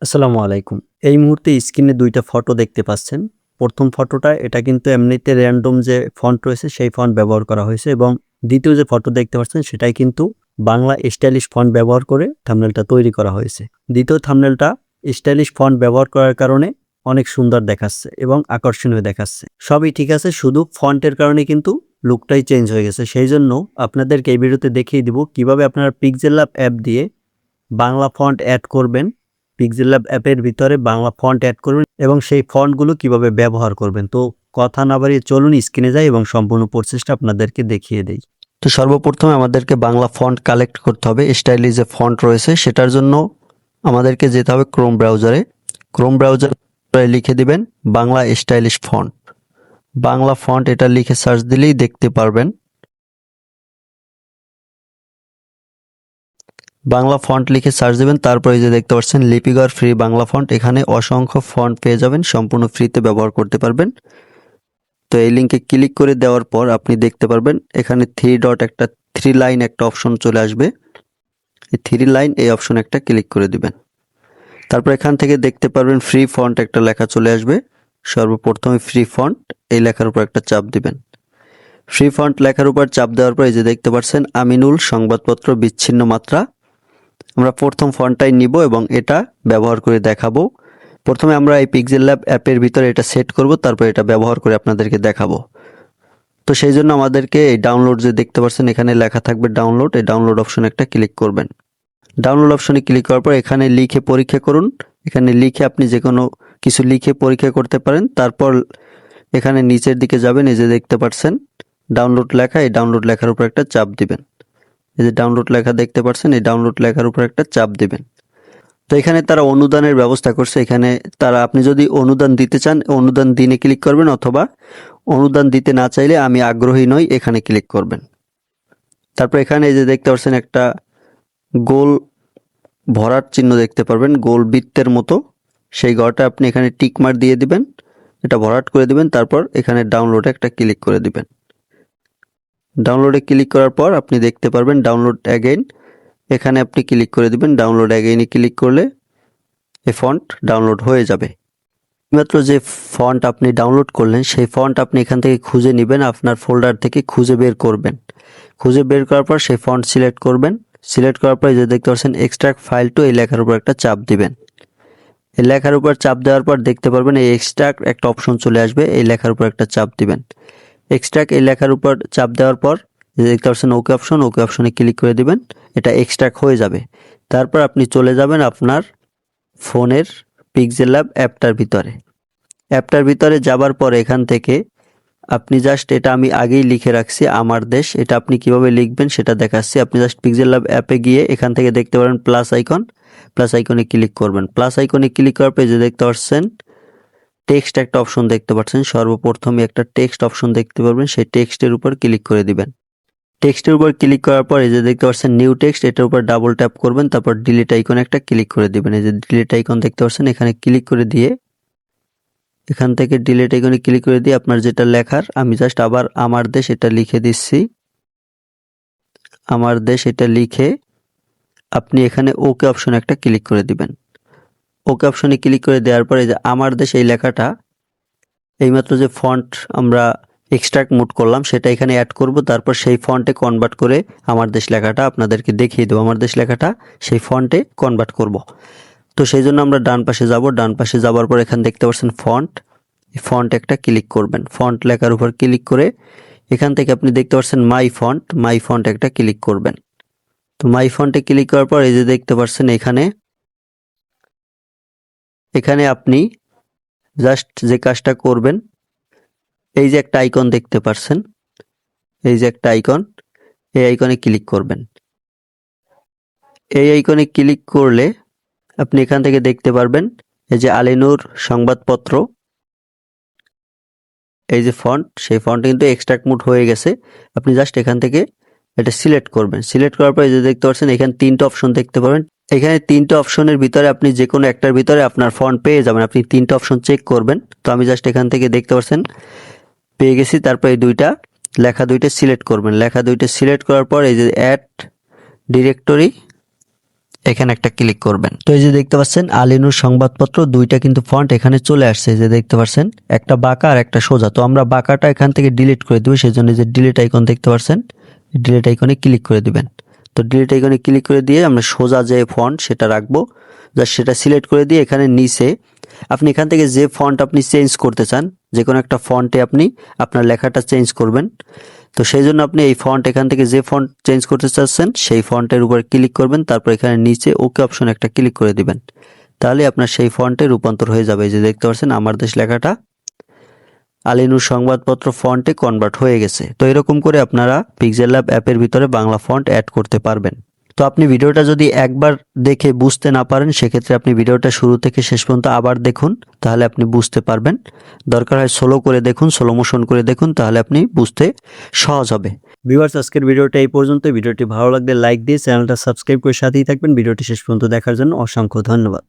আসসালামু আলাইকুম। এই মুহূর্তে স্ক্রিনে ২ টা ফটো দেখতে পাচ্ছেন। ১ম ফটোটা এটা কিন্তু এমনিতে র‍্যান্ডম যে ফন্ট রয়েছে সেই ফন্ট ব্যবহার করা হয়েছে এবং ২য় যে ফটো দেখতে পাচ্ছেন সেটাই কিন্তু বাংলা স্টাইলিশ ফন্ট ব্যবহার করে থাম্বনেলটা তৈরি করা হয়েছে। ২য় থাম্বনেলটা স্টাইলিশ ফন্ট ব্যবহার করার কারণে অনেক সুন্দর দেখাচ্ছে এবং আকর্ষণীয় দেখাচ্ছে। সবই ঠিক আছে, শুধু ফন্টের কারণে কিন্তু লুকটাই চেঞ্জ হয়ে গেছে। সেইজন্য আপনাদেরকে এই ভিডিওতে দেখিয়ে দিব কিভাবে আপনারা পিক্সেল ল্যাব অ্যাপ দিয়ে বাংলা ফন্ট এড করবেন। পিক্সেল ল্যাব অ্যাপের ভিতরে বাংলা ফন্ট এড করবেন এবং সেই ফন্টগুলো কিভাবে ব্যবহার করবেন। তো কথা না বাড়িয়ে চলুন স্ক্রিনে যাই এবং সম্পূর্ণ প্রসেসটা আপনাদেরকে দেখিয়ে দেই। তো সর্বপ্রথমে আমাদেরকে বাংলা ফন্ট কালেক্ট করতে হবে। স্টাইলি যে ফন্ট রয়েছে সেটার জন্য আমাদেরকে যেতে হবে ক্রোম ব্রাউজারে। ক্রোম ব্রাউজারে লিখে দিবেন Bangla stylish font. Bangla font এটা লিখে সার্চ দিলেই দেখতে পারবেন। বাংলা ফন্ট লিখে সার্চ দেবেন, তারপরে যে দেখতে পাচ্ছেন লিপিগড় ফ্রি বাংলা ফন্ট, এখানে অসংখ্য ফন্ট পেয়ে যাবেন, সম্পূর্ণ ফ্রিতে ব্যবহার করতে পারবেন। তো এই লিঙ্কে ক্লিক করে দেওয়ার পর আপনি দেখতে পারবেন এখানে থ্রি লাইন একটা অপশন চলে আসবে। এই থ্রি লাইন এই অপশন একটা ক্লিক করে দিবেন। তারপর এখান থেকে দেখতে পারবেন ফ্রি ফন্ট একটা লেখা চলে আসবে। সর্বপ্রথমে ফ্রি ফন্ট এই লেখার উপর একটা চাপ দিবেন। ফ্রি ফন্ট লেখার উপর চাপ দেওয়ার পর এই যে দেখতে পাচ্ছেন আমিনুল সংবাদপত্র বিচ্ছিন্ন মাত্রা। আমরা প্রথম ফন্টটাই নিব এবং এটা ব্যবহার করে দেখাবো। প্রথমে আমরা এই পিক্সেল ল্যাব অ্যাপের ভিতরে এটা সেট করব, তারপর এটা ব্যবহার করে আপনাদেরকে দেখাবো। তো সেই জন্য আমাদেরকে এই ডাউনলোড যে দেখতে পাচ্ছেন এখানে লেখা থাকবে ডাউনলোড, এই ডাউনলোড অপশনে একটা ক্লিক করবেন। ডাউনলোড অপশনে ক্লিক করার পর এখানে লিখে পরীক্ষা করুন। এখানে লিখে আপনি যে কোনো কিছু লিখে পরীক্ষা করতে পারেন। তারপর এখানে নিচের দিকে যাবেন, এই যে দেখতে পাচ্ছেন ডাউনলোড লেখা, এই ডাউনলোড লেখার উপর একটা চাপ দিবেন। এই যে ডাউনলোড লেখা দেখতে পাচ্ছেন, এই ডাউনলোড লেখার উপর একটা চাপ দিবেন। তো এখানে তারা অনুদানের ব্যবস্থা করছে। এখানে তারা আপনি যদি অনুদান দিতে চান অনুদান দিনে ক্লিক করবেন, অথবা অনুদান দিতে না চাইলে আমি আগ্রহী নই এখানে ক্লিক করবেন। তারপর এখানে এই যে দেখতে পাচ্ছেন একটা গোল ভরাট চিহ্ন দেখতে পারবেন, গোল বৃত্তের মতো, সেই ঘরটা আপনি এখানে টিক মার্ক দিয়ে দিবেন, এটা ভরাট করে দিবেন। তারপর এখানে ডাউনলোডে একটা ক্লিক করে দিবেন। ডাউনলোডে ক্লিক করার পর আপনি দেখতে পারবেন ডাউনলোড অ্যাগেইন, এখানে আপনি ক্লিক করে দিবেন। ডাউনলোড অ্যাগেইনে ক্লিক করলে এই ফন্ট ডাউনলোড হয়ে যাবে। মাত্র যে ফন্ট আপনি ডাউনলোড করলেন সেই ফন্ট আপনি এখান থেকে খুঁজে নেবেন, আপনার ফোল্ডার থেকে খুঁজে বের করবেন। খুঁজে বের করার পর সেই ফন্ট সিলেক্ট করবেন। সিলেক্ট করার পর যে দেখতে পাচ্ছেন এক্সট্রাক্ট ফাইল টু, এই লেখার উপর একটা চাপ দিবেন। এই লেখার উপর চাপ দেওয়ার পর দেখতে পারবেন এই এক্সট্রাক্ট একটা অপশন চলে আসবে, এই লেখার উপর একটা চাপ দিবেন। এক্সট্রাক্ট এই লেখার উপর চাপ দেওয়ার পর যে দেখতে পাচ্ছেন ওকে অপশন, ওকে অপশনে ক্লিক করে দিবেন, এটা এক্সট্রাক্ট হয়ে যাবে। তারপর আপনি চলে যাবেন আপনার ফোনের পিক্সেল ল্যাব অ্যাপটার ভিতরে। অ্যাপটার ভিতরে যাবার পর এখান থেকে আপনি জাস্ট, এটা আমি আগেই লিখে রাখছি আমার দেশ, এটা আপনি কিভাবে লিখবেন সেটা দেখাচ্ছি। আপনি জাস্ট পিক্সেল ল্যাব অ্যাপে গিয়ে এখান থেকে দেখতে পারেন প্লাস আইকন, প্লাস আইকনে ক্লিক করবেন। প্লাস আইকনে ক্লিক করার পর যে দেখতে পাচ্ছেন টেক্সট একটা অপশন দেখতে পাচ্ছেন, সর্বপ্রথমে একটা টেক্সট অপশন দেখতে পারবেন, সেই টেক্সটের উপর ক্লিক করে দিবেন। টেক্সটের উপর ক্লিক করার পর এই যে দেখতে পাচ্ছেন নিউ টেক্সট, এটার উপর ডাবল ট্যাপ করবেন, তারপর ডিলিট আইকনে একটা ক্লিক করে দিবেন। এই যে ডিলিট আইকন দেখতে পাচ্ছেন, এখানে ক্লিক করে দিয়ে এখান থেকে ডিলিট আইকনে ক্লিক করে দিয়ে আপনার যেটা লেখার, আমি জাস্ট আবার আমার দেশ এটা লিখে দিচ্ছি। আমার দেশ এটা লিখে আপনি এখানে ওকে অপশনে একটা ক্লিক করে দিবেন। ওকে অপশনে ক্লিক করে দেওয়ার পরে যে আমার দেশ এই লেখাটা এইমাত্র যে ফন্ট আমরা এক্সট্রাক্ট মোড করলাম সেটা এখানে অ্যাড করব, তারপর সেই ফন্টে কনভার্ট করে আমার দেশ লেখাটা আপনাদেরকে দেখিয়ে দেবো। আমার দেশ লেখাটা সেই ফন্টে কনভার্ট করব। তো সেই জন্য আমরা ডান পাশে যাব। ডান পাশে যাওয়ার পর এখানে দেখতে পাচ্ছেন ফন্ট, এই ফন্ট একটা ক্লিক করবেন। ফন্ট লেখার উপর ক্লিক করে এখান থেকে আপনি দেখতে পাচ্ছেন মাই ফন্ট, মাই ফন্ট একটা ক্লিক করবেন। তো মাই ফন্টে ক্লিক করার পর এই যে দেখতে পাচ্ছেন এখানে আপনি জাস্ট যে কাজটা করবেন, এই যে একটা আইকন দেখতে পাচ্ছেন, এই যে একটা আইকন, এই আইকনে ক্লিক করবেন। এই আইকনে ক্লিক করলে আপনি এখান থেকে দেখতে পারবেন এই যে আলিনুর সংবাদপত্র, এই যে ফন্ট, সেই ফন্ট কিন্তু এক্সট্রাক্ট মোড হয়ে গেছে। আপনি জাস্ট এখান থেকে এটা সিলেক্ট করবেন। সিলেক্ট করার পর এই যে দেখতে পাচ্ছেন এখানে 3টা অপশন দেখতে পাবেন। এখানে 3টা অপশনের ভিতরে আপনি যে কোনো একটার ভিতরে আপনার ফন্ট পেয়ে যাবেন। আপনি 3টা অপশন চেক করবেন। তো আমি জাস্ট এখান থেকে দেখতে পাচ্ছেন পেয়ে গেছি। তারপর এই লেখা দুইটা সিলেক্ট করবেন। লেখা দুইটা সিলেক্ট করার পর এই যে অ্যাড ডিরেক্টরি, এখানে একটা ক্লিক করবেন। তো এই যে দেখতে পাচ্ছেন আলিনুর সংবাদপত্র, দুইটা কিন্তু ফন্ট এখানে চলে আসছে, যে দেখতে পাচ্ছেন একটা বাঁকা আর একটা সোজা। তো আমরা বাঁকাটা এখান থেকে ডিলিট করে দেবো, সেই জন্য যে ডিলিট আইকন দেখতে পাচ্ছেন, ডিলিট আইকনে ক্লিক করে দিবেন। তো ডিলিট আইকনে ক্লিক করে দিয়ে আমরা সোজা যে ফন্ট সেটা রাখবো, জাস্ট সেটা সিলেক্ট করে দিয়ে এখানে নিচে আপনি এখান থেকে যে ফন্ট আপনি চেঞ্জ করতে চান, যে কোনো একটা ফন্টে আপনি আপনার লেখাটা চেঞ্জ করবেন। তো সেই জন্য আপনি এই ফন্ট এখান থেকে যে ফন্ট চেঞ্জ করতে চাচ্ছেন সেই ফন্টের উপর ক্লিক করবেন, তারপর এখানে নিচে ওকে অপশন একটা ক্লিক করে দিবেন। তাহলে আপনার সেই ফন্টে রূপান্তর হয়ে যাবে। এই যে দেখতে পাচ্ছেন আমার দেশ লেখাটা আলিনুর সংবাদপত্র ফন্টে কনভার্ট হয়ে গেছে। তো এরকম করে আপনারা পিক্সেল ল্যাব অ্যাপের ভিতরে বাংলা ফন্ট অ্যাড করতে পারবেন। তো আপনি ভিডিওটা যদি একবার দেখে বুঝতে না পারেন, সেক্ষেত্রে আপনি ভিডিওটা শুরু থেকে শেষ পর্যন্ত আবার দেখুন, তাহলে আপনি বুঝতে পারবেন। দরকার হয় স্লো করে দেখুন, স্লো মোশন করে দেখুন, তাহলে আপনি বুঝতে সহজ হবে। ভিউয়ার্স, আজকের ভিডিওটা এই পর্যন্ত। ভিডিওটি ভালো লাগলে লাইক দিয়ে চ্যানেলটা সাবস্ক্রাইব করে সাথেই থাকবেন। ভিডিওটি শেষ পর্যন্ত দেখার জন্য অসংখ্য ধন্যবাদ।